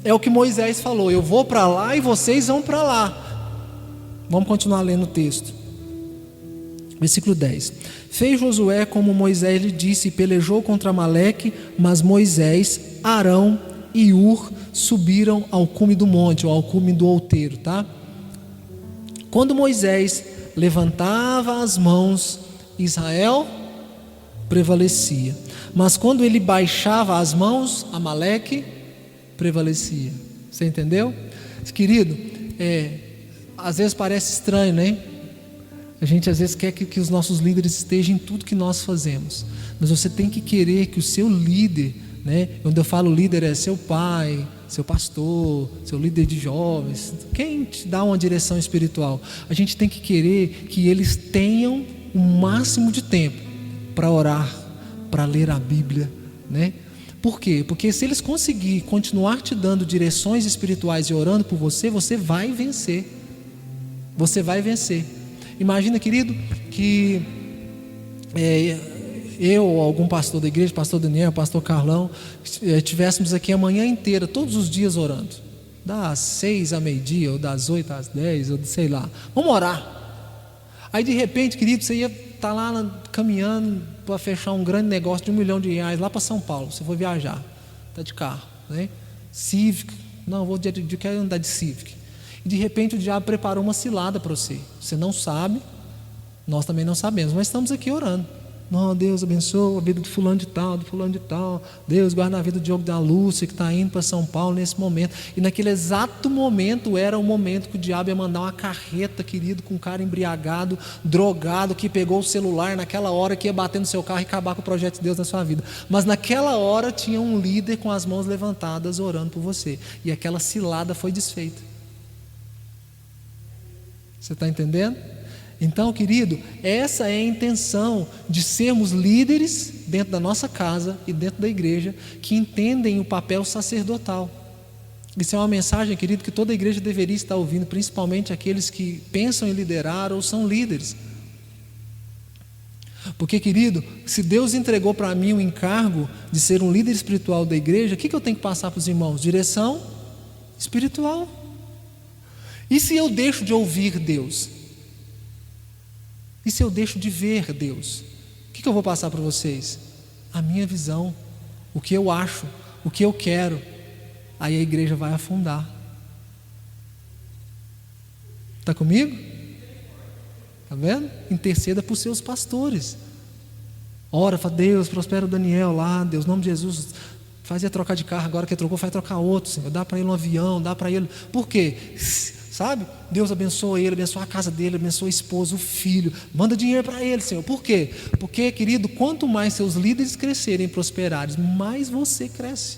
É o que Moisés falou: eu vou para lá e vocês vão para lá. Vamos continuar lendo o texto. Versículo 10. Fez Josué como Moisés lhe disse e pelejou contra Amaleque, mas Moisés, Arão e Ur subiram ao cume do monte, ou ao cume do outeiro, tá? Quando Moisés levantava as mãos, Israel prevalecia, mas quando ele baixava as mãos, Amaleque prevalecia. Você entendeu? Querido, às vezes parece estranho, né? A gente às vezes quer que os nossos líderes estejam em tudo que nós fazemos, mas você tem que querer que o seu líder, né? Quando eu falo líder, é seu pai, seu pastor, seu líder de jovens, quem te dá uma direção espiritual. A gente tem que querer que eles tenham o máximo de tempo para orar, para ler a Bíblia, né? Por quê? Porque se eles conseguirem continuar te dando direções espirituais e orando por você, você vai vencer. Você vai vencer. Imagina, querido, que eu ou algum pastor da igreja, pastor Daniel, pastor Carlão, estivéssemos aqui a manhã inteira, todos os dias orando, das 6 a meio-dia, ou das 8 às 10, ou sei lá, vamos orar. Aí de repente, querido, você ia estar lá caminhando para fechar um grande negócio de R$1 milhão lá para São Paulo, você foi viajar, está de carro, né? Civic, não, eu quero andar de Civic. E de repente o diabo preparou uma cilada para você. Você não sabe, nós também não sabemos, mas estamos aqui orando. Não, Deus abençoa a vida do fulano de tal, do fulano de tal. Deus guarda a vida do Diogo da Lúcia, que está indo para São Paulo nesse momento. E naquele exato momento era o momento que o diabo ia mandar uma carreta, querido, com um cara embriagado, drogado, que pegou o celular naquela hora, que ia bater no seu carro e acabar com o projeto de Deus na sua vida. Mas naquela hora tinha um líder com as mãos levantadas orando por você. E aquela cilada foi desfeita. Você está entendendo? Então, querido, essa é a intenção de sermos líderes dentro da nossa casa e dentro da igreja, que entendem o papel sacerdotal. Isso é uma mensagem, querido, que toda a igreja deveria estar ouvindo, principalmente aqueles que pensam em liderar ou são líderes. Porque, querido, se Deus entregou para mim o encargo de ser um líder espiritual da igreja, o que eu tenho que passar para os irmãos? Direção espiritual. E se eu deixo de ouvir Deus? E se eu deixo de ver Deus? O que eu vou passar para vocês? A minha visão, o que eu acho, o que eu quero. Aí a igreja vai afundar. Está comigo? Está vendo? Interceda por seus pastores. Ora, fala, Deus, prospera o Daniel lá, Deus, em nome de Jesus, faz ele trocar de carro, agora que ele trocou, faz trocar outro, Senhor, dá para ele um avião, dá para ele, por quê? Sabe? Deus abençoa ele, abençoa a casa dele, abençoa a esposa, o filho, manda dinheiro para ele, Senhor, por quê? Porque, querido, quanto mais seus líderes crescerem e prosperarem, mais você cresce.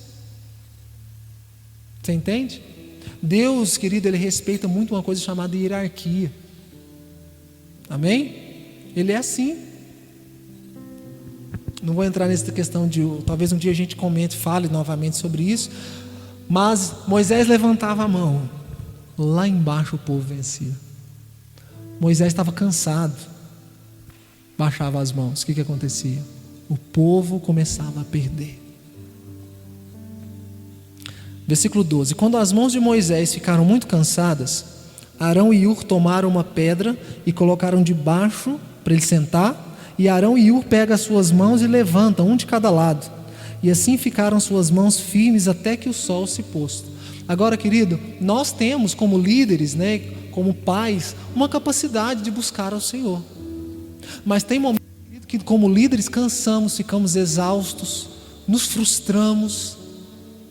Você entende? Deus, querido, Ele respeita muito uma coisa chamada hierarquia. Amém? Ele é assim. Não vou entrar nessa questão de, talvez um dia a gente comente, fale novamente sobre isso. Mas Moisés levantava a mão, lá embaixo o povo vencia. Moisés estava cansado, baixava as mãos, o que acontecia? O povo começava a perder. Versículo 12: quando as mãos de Moisés ficaram muito cansadas, Arão e Hur tomaram uma pedra e colocaram debaixo para ele sentar, e Arão e Hur pegam as suas mãos e levantam, um de cada lado, e assim ficaram suas mãos firmes até que o sol se posto. Agora, querido, nós temos como líderes, né, como pais, uma capacidade de buscar ao Senhor, mas tem momentos, querido, que como líderes cansamos, ficamos exaustos, nos frustramos,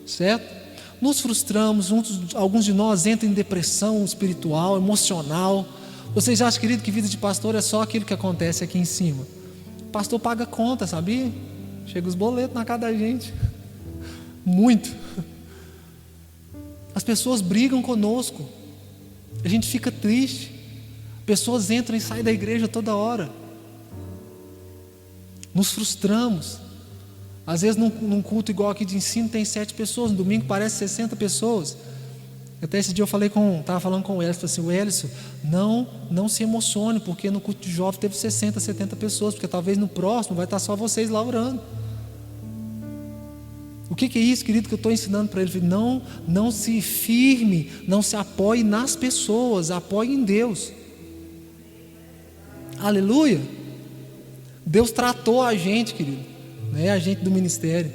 certo? Nos frustramos, alguns de nós entram em depressão espiritual, emocional. Vocês acham, querido, que vida de pastor é só aquilo que acontece aqui em cima? O pastor paga conta, sabia? Chega os boletos na casa da gente. Muito. As pessoas brigam conosco. A gente fica triste. Pessoas entram e saem da igreja toda hora. Nos frustramos. Às vezes num culto igual aqui de ensino tem 7 pessoas, no domingo parece 60 pessoas. Até esse dia eu estava falando com o Elcio, falei assim, o Elcio, não se emocione, porque no culto de jovem teve 60, 70 pessoas, porque talvez no próximo vai estar só vocês lá orando. O que é isso, querido, que eu estou ensinando para ele? Não se firme, não se apoie nas pessoas, apoie em Deus. Aleluia. Deus tratou a gente, querido, né, a gente do ministério.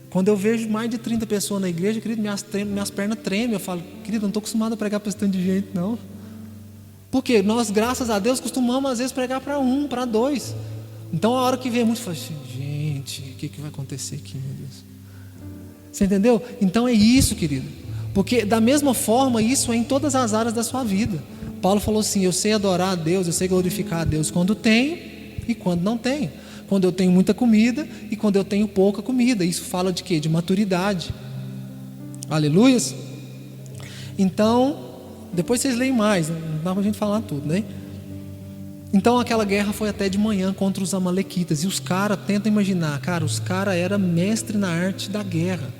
Quando eu vejo mais de 30 pessoas na igreja, querido, minhas pernas tremem. Eu falo, querido, eu não estou acostumado a pregar para esse tanto de gente, não. Porque nós, graças a Deus, costumamos às vezes pregar para 1, para 2. Então a hora que vem muito, eu falo assim, gente, o que vai acontecer aqui, meu Deus? Você entendeu? Então é isso, querido. Porque da mesma forma, isso é em todas as áreas da sua vida. Paulo falou assim, eu sei adorar a Deus, eu sei glorificar a Deus quando tenho e quando não tenho. Quando eu tenho muita comida e quando eu tenho pouca comida. Isso fala de quê? De maturidade. Aleluias. Então, depois vocês leem mais, não dá para a gente falar tudo, né? Então aquela guerra foi até de manhã contra os amalequitas. E os caras, tenta imaginar, cara, os caras eram mestres na arte da guerra.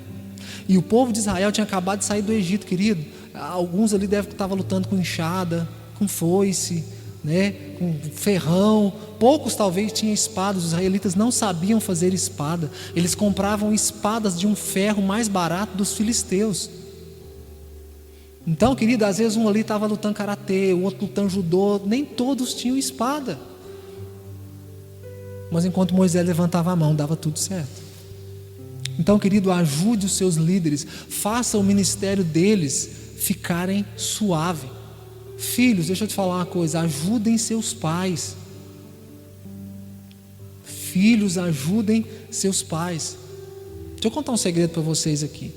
E o povo de Israel tinha acabado de sair do Egito, querido. Alguns ali devem estar lutando com enxada, com foice, né, com ferrão. Poucos talvez tinham espadas. Os israelitas não sabiam fazer espada. Eles compravam espadas de um ferro mais barato dos filisteus. Então, querido, às vezes um ali estava lutando karatê, o outro lutando judô. Nem todos tinham espada. Mas enquanto Moisés levantava a mão, dava tudo certo. Então, querido, ajude os seus líderes, faça o ministério deles ficarem suave. Filhos, deixa eu te falar uma coisa, ajudem seus pais. Filhos, ajudem seus pais. Deixa eu contar um segredo para vocês aqui.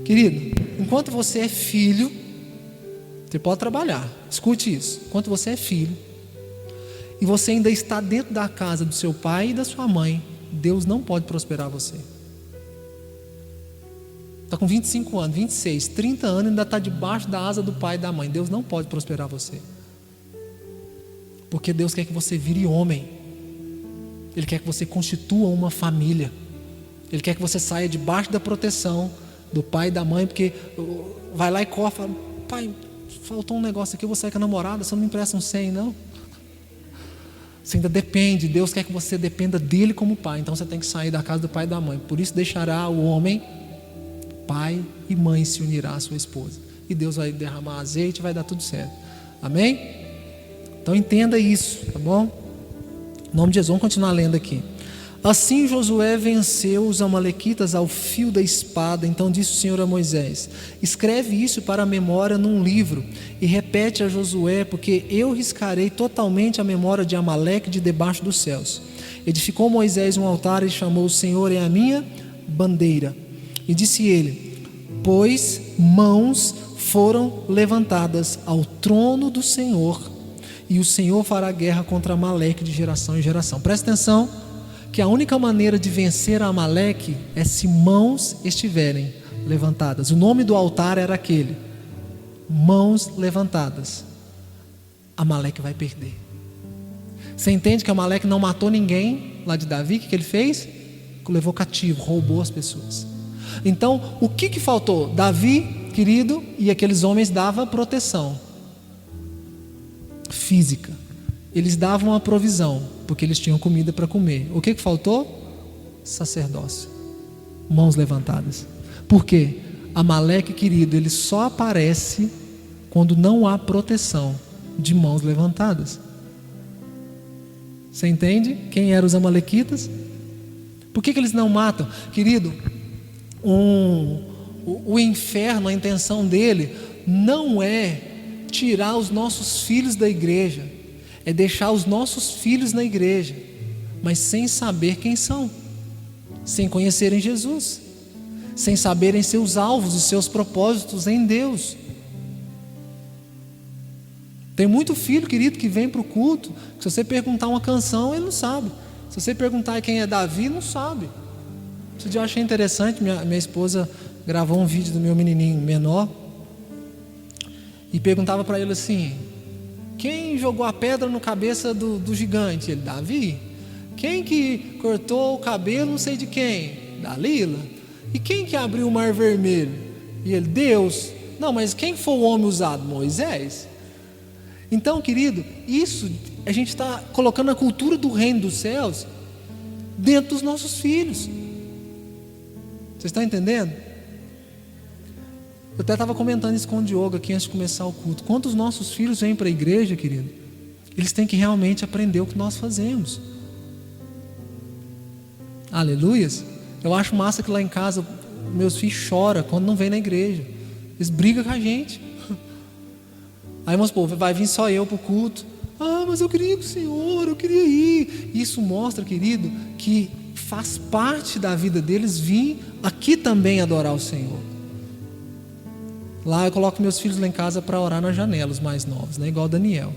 Querido, enquanto você é filho, você pode trabalhar, escute isso. Enquanto você é filho e você ainda está dentro da casa do seu pai e da sua mãe, Deus não pode prosperar você. Está com 25 anos, 26, 30 anos, ainda está debaixo da asa do pai e da mãe. Deus não pode prosperar você. Porque Deus quer que você vire homem. Ele quer que você constitua uma família. Ele quer que você saia debaixo da proteção do pai e da mãe. Porque vai lá e corre, fala, pai, faltou um negócio aqui, eu vou sair com a namorada, você não me empresta um 100 não? Você ainda depende, Deus quer que você dependa dele como pai. Então você tem que sair da casa do pai e da mãe. Por isso deixará o homem, pai e mãe, se unirá à sua esposa. E Deus vai derramar azeite e vai dar tudo certo. Amém? Então entenda isso, tá bom? Em nome de Jesus, vamos continuar lendo aqui. Assim Josué venceu os amalequitas ao fio da espada. Então disse o Senhor a Moisés: escreve isso para a memória num livro e repete a Josué, porque eu riscarei totalmente a memória de Amaleque de debaixo dos céus. Edificou Moisés um altar e chamou: o Senhor é a minha bandeira. E disse ele: pois mãos foram levantadas ao trono do Senhor, e o Senhor fará guerra contra Amaleque de geração em geração. Presta atenção, que a única maneira de vencer a Amaleque é se mãos estiverem levantadas. O nome do altar era aquele: mãos levantadas. Amaleque vai perder. Você entende que Amaleque não matou ninguém lá de Davi? O que ele fez? Levou cativo, roubou as pessoas. Então, o que faltou? Davi, querido, e aqueles homens davam proteção física. Eles davam a provisão, porque eles tinham comida para comer. O que faltou? Sacerdócio. Mãos levantadas. Por quê? Amaleque, querido, ele só aparece quando não há proteção de mãos levantadas. Você entende quem eram os amalequitas? Por que eles não matam? Querido, o inferno, a intenção dele não é tirar os nossos filhos da igreja, é deixar os nossos filhos na igreja, mas sem saber quem são, sem conhecerem Jesus, sem saberem seus alvos e seus propósitos em Deus. Tem muito filho, querido, que vem para o culto, que se você perguntar uma canção, ele não sabe. Se você perguntar quem é Davi, não sabe. Esse dia eu achei interessante, minha esposa gravou um vídeo do meu menininho menor e perguntava para ele assim: quem jogou a pedra no cabeça do gigante? Ele: Davi. Quem que cortou o cabelo não sei de quem? Dalila. E quem que abriu o mar vermelho? E ele: Deus. Não, mas quem foi o homem usado? Moisés. Então, querido, isso a gente está colocando a cultura do reino dos céus dentro dos nossos filhos. Você está entendendo? Eu até estava comentando isso com o Diogo aqui antes de começar o culto. Quando os nossos filhos vêm para a igreja, querido, eles têm que realmente aprender o que nós fazemos. Aleluias. Eu acho massa que lá em casa meus filhos choram quando não vêm na igreja. Eles brigam com a gente. Aí, vamos supor, vai vir só eu para o culto. Ah, mas eu queria ir com o Senhor, eu queria ir. Isso mostra, querido, que faz parte da vida deles vir aqui também adorar o Senhor. Lá eu coloco meus filhos lá em casa para orar na janela, os mais novos, né? Igual o Daniel.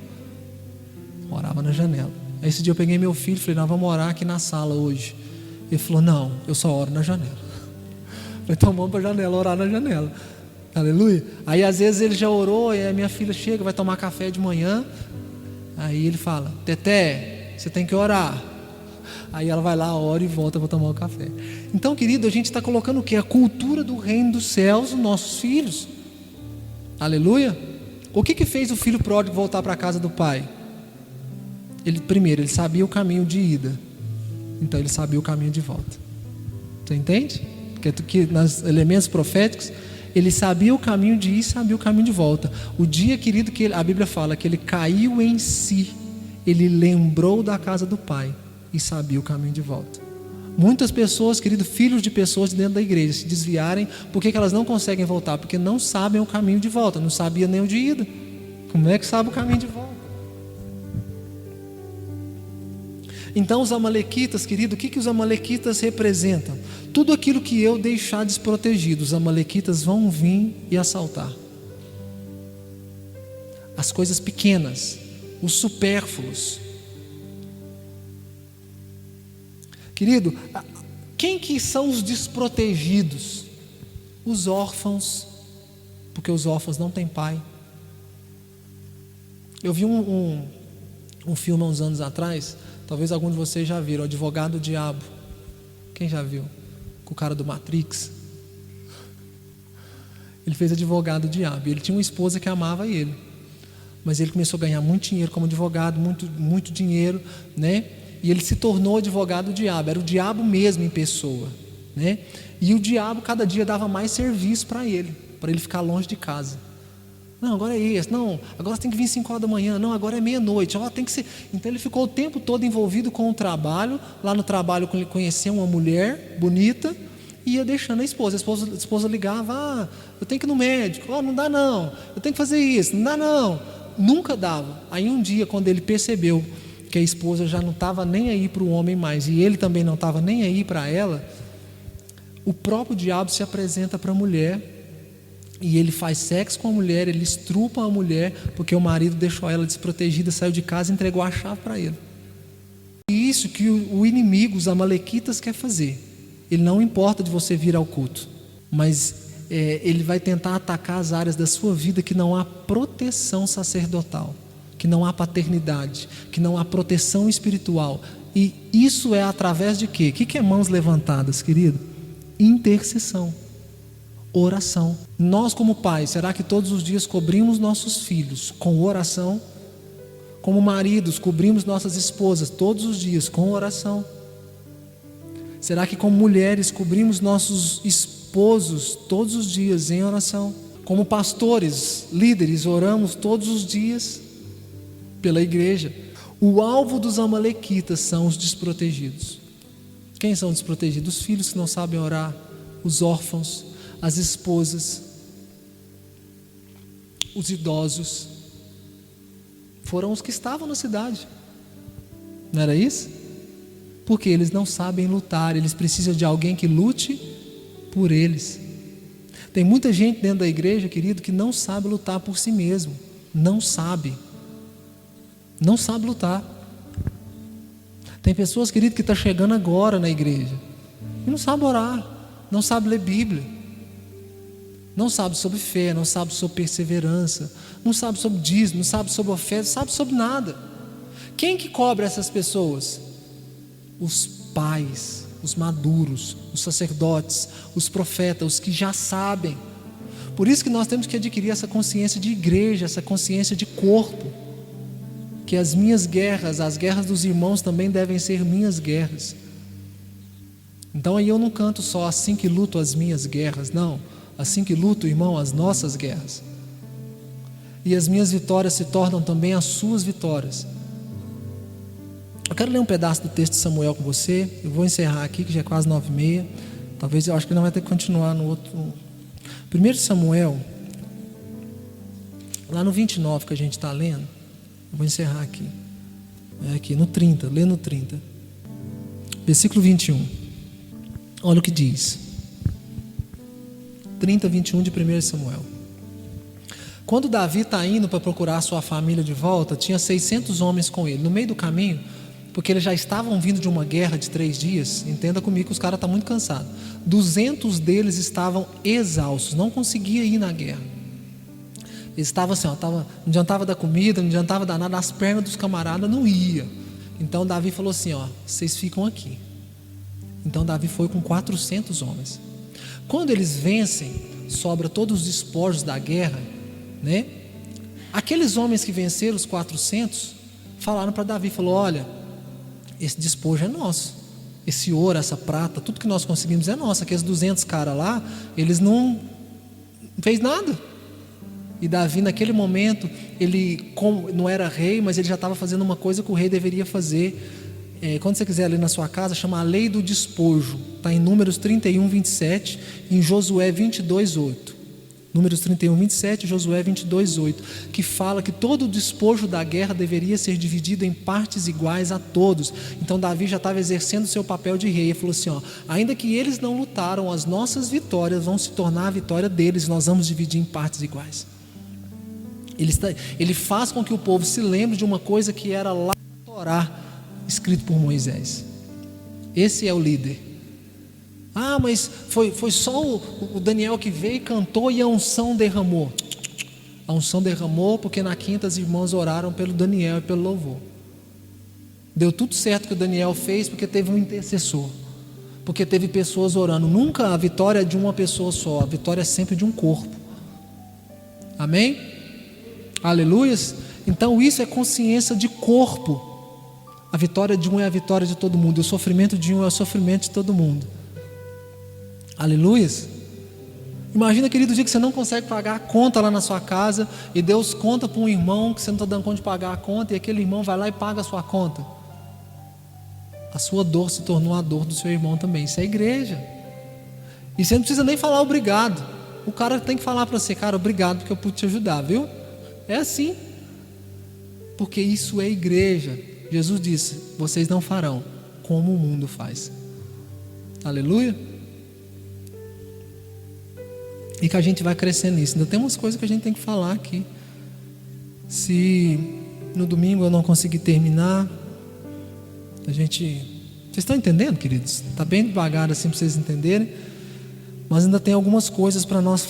Orava na janela. Aí esse dia eu peguei meu filho e falei: nós vamos orar aqui na sala hoje. Ele falou: não, eu só oro na janela. Eu falei: então vamos para a janela, orar na janela. Aleluia. Aí às vezes ele já orou, e a minha filha chega, vai tomar café de manhã. Aí ele fala: Teté, você tem que orar. Aí ela vai lá, ora e volta para tomar o café. Então, querido, a gente está colocando o quê? A cultura do reino dos céus nos nossos filhos. Aleluia. O que fez o filho pródigo voltar para a casa do pai? Primeiro, ele sabia o caminho de ida, então ele sabia o caminho de volta. Você entende? Que nos elementos proféticos, ele sabia o caminho de ir e sabia o caminho de volta. O dia, querido, que a Bíblia fala que ele caiu em si, ele lembrou da casa do pai e sabia o caminho de volta. Muitas pessoas, querido, filhos de pessoas dentro da igreja, se desviarem, por que elas não conseguem voltar? Porque não sabem o caminho de volta, não sabia nem o de ida. Como é que sabe o caminho de volta? Então os amalequitas, querido, o que os amalequitas representam? Tudo aquilo que eu deixar desprotegido, os amalequitas vão vir e assaltar. As coisas pequenas, os supérfluos. Querido, quem que são os desprotegidos? Os órfãos, porque os órfãos não têm pai. Eu vi um filme há uns anos atrás, talvez algum de vocês já viram, o Advogado do Diabo. Quem já viu? Com o cara do Matrix. Ele fez advogado do diabo, e ele tinha uma esposa que amava ele, mas ele começou a ganhar muito dinheiro como advogado, muito dinheiro, né? E ele se tornou advogado do diabo, era o diabo mesmo em pessoa, né? E o diabo cada dia dava mais serviço para ele ficar longe de casa. Não, agora é esse, não, agora você tem que vir 5 horas da manhã, não, agora é meia-noite, tem que ser. Então ele ficou o tempo todo envolvido com o trabalho. Lá no trabalho ele conheceu uma mulher bonita e ia deixando a esposa ligava, eu tenho que ir no médico, não dá não, eu tenho que fazer isso, não dá não, nunca dava. Aí um dia, quando ele percebeu que a esposa já não estava nem aí para o homem mais, e ele também não estava nem aí para ela, o próprio diabo se apresenta para a mulher, e ele faz sexo com a mulher, ele estrupa a mulher, porque o marido deixou ela desprotegida, saiu de casa e entregou a chave para ele. E isso que o inimigo, os amalequitas, quer fazer. Ele não importa de você vir ao culto, mas ele vai tentar atacar as áreas da sua vida que não há proteção sacerdotal, que não há paternidade, que não há proteção espiritual. E isso é através de quê? O que é mãos levantadas, querido? Intercessão, oração. Nós como pais, será que todos os dias cobrimos nossos filhos com oração? Como maridos, cobrimos nossas esposas todos os dias com oração? Será que como mulheres cobrimos nossos esposos todos os dias em oração? Como pastores, líderes, oramos todos os dias pela igreja. O alvo dos amalequitas são os desprotegidos. Quem são desprotegidos? Os filhos que não sabem orar, os órfãos, as esposas, os idosos. Foram os que estavam na cidade, não era isso? Porque eles não sabem lutar, eles precisam de alguém que lute por eles. Tem muita gente dentro da igreja, querido, que não sabe lutar por si mesmo, não sabe lutar. Tem pessoas, querido, que estão chegando agora na igreja e não sabe orar, não sabe ler Bíblia, não sabe sobre fé, não sabe sobre perseverança, não sabe sobre dízimo, não sabe sobre oferta, não sabe sobre nada. Quem que cobra essas pessoas? Os pais, os maduros, os sacerdotes, os profetas, os que já sabem. Por isso que nós temos que adquirir essa consciência de igreja, essa consciência de corpo, que as minhas guerras, as guerras dos irmãos também devem ser minhas guerras. Então aí eu não canto só assim que luto as minhas guerras, não, assim que luto, irmão, as nossas guerras. E as minhas vitórias se tornam também as suas vitórias. Eu quero ler um pedaço do texto de Samuel com você. Eu vou encerrar aqui, que já é quase 9h30. Talvez, eu acho que não vai ter que continuar no outro. 1 Samuel, lá no 29 que a gente está lendo. Eu vou encerrar aqui. É aqui, no 30, lê no 30. Versículo 21. Olha o que diz. 30, 21 de 1 Samuel. Quando Davi está indo para procurar sua família de volta, tinha 600 homens com ele. No meio do caminho, porque eles já estavam vindo de uma guerra de 3 dias, entenda comigo que os caras estão muito cansados. 200 deles estavam exaustos, não conseguiam ir na guerra. Eles estavam assim, não adiantava dar comida, não adiantava dar nada, as pernas dos camaradas não iam. Então Davi falou assim, vocês ficam aqui. Então Davi foi com 400 homens. Quando eles vencem, sobra todos os despojos da guerra, né? Aqueles homens que venceram os 400 falaram para Davi, falou, olha, esse despojo é nosso, esse ouro, essa prata, tudo que nós conseguimos é nosso. Aqueles 200 caras lá, eles não fez nada. E Davi naquele momento, ele não era rei, mas ele já estava fazendo uma coisa que o rei deveria fazer. Quando você quiser ler na sua casa, chama a lei do despojo, está em Números 31, 27, em Josué 22, 8. Números 31, 27, Josué 22, 8, que fala que todo o despojo da guerra deveria ser dividido em partes iguais a todos. Então Davi já estava exercendo seu papel de rei. Ele falou assim, ainda que eles não lutaram, as nossas vitórias vão se tornar a vitória deles, nós vamos dividir em partes iguais. Ele faz com que o povo se lembre de uma coisa que era lá na Torá, escrito por Moisés. Esse é o líder. Mas foi só o Daniel que veio e cantou e a unção derramou. A unção derramou porque na quinta as irmãs oraram pelo Daniel e pelo louvor. Deu tudo certo que o Daniel fez porque teve um intercessor, porque teve pessoas orando. Nunca a vitória é de uma pessoa só, a vitória é sempre de um corpo. Amém? Aleluias. Então isso é consciência de corpo. A vitória de um é a vitória de todo mundo, o sofrimento de um é o sofrimento de todo mundo. Aleluias. Imagina, querido, o dia que você não consegue pagar a conta lá na sua casa e Deus conta para um irmão que você não está dando conta de pagar a conta, e aquele irmão vai lá e paga a sua conta. A sua dor se tornou a dor do seu irmão também. Isso é igreja. E você não precisa nem falar obrigado. O cara tem que falar para você: cara, obrigado porque eu pude te ajudar, viu? É assim. Porque isso é igreja. Jesus disse: vocês não farão como o mundo faz. Aleluia. E que a gente vai crescendo nisso. Ainda tem umas coisas que a gente tem que falar aqui. Se no domingo eu não conseguir terminar, vocês estão entendendo, queridos? Está bem devagar assim para vocês entenderem. Mas ainda tem algumas coisas para nós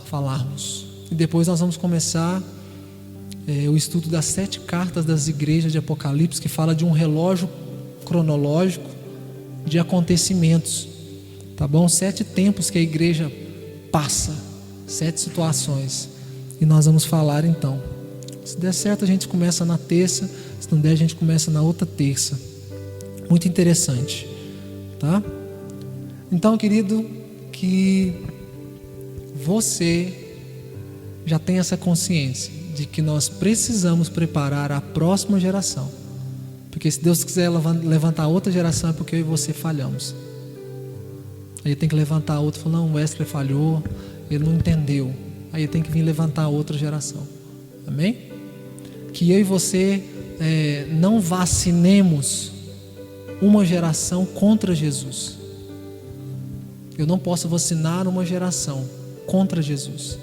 falarmos. E depois nós vamos começar o estudo das 7 cartas das igrejas de Apocalipse, que fala de um relógio cronológico de acontecimentos. Tá bom? 7 tempos que a igreja passa, 7 situações. E nós vamos falar então. Se der certo, a gente começa na terça. Se não der, a gente começa na outra terça. Muito interessante, tá? Então, querido, que você já tem essa consciência de que nós precisamos preparar a próxima geração. Porque se Deus quiser levantar outra geração, é porque eu e você falhamos. Aí tem que levantar outra e falar: não, o Wesley falhou, ele não entendeu. Aí tem que vir levantar outra geração. Amém? Que eu e você não vacinemos uma geração contra Jesus. Eu não posso vacinar uma geração contra Jesus.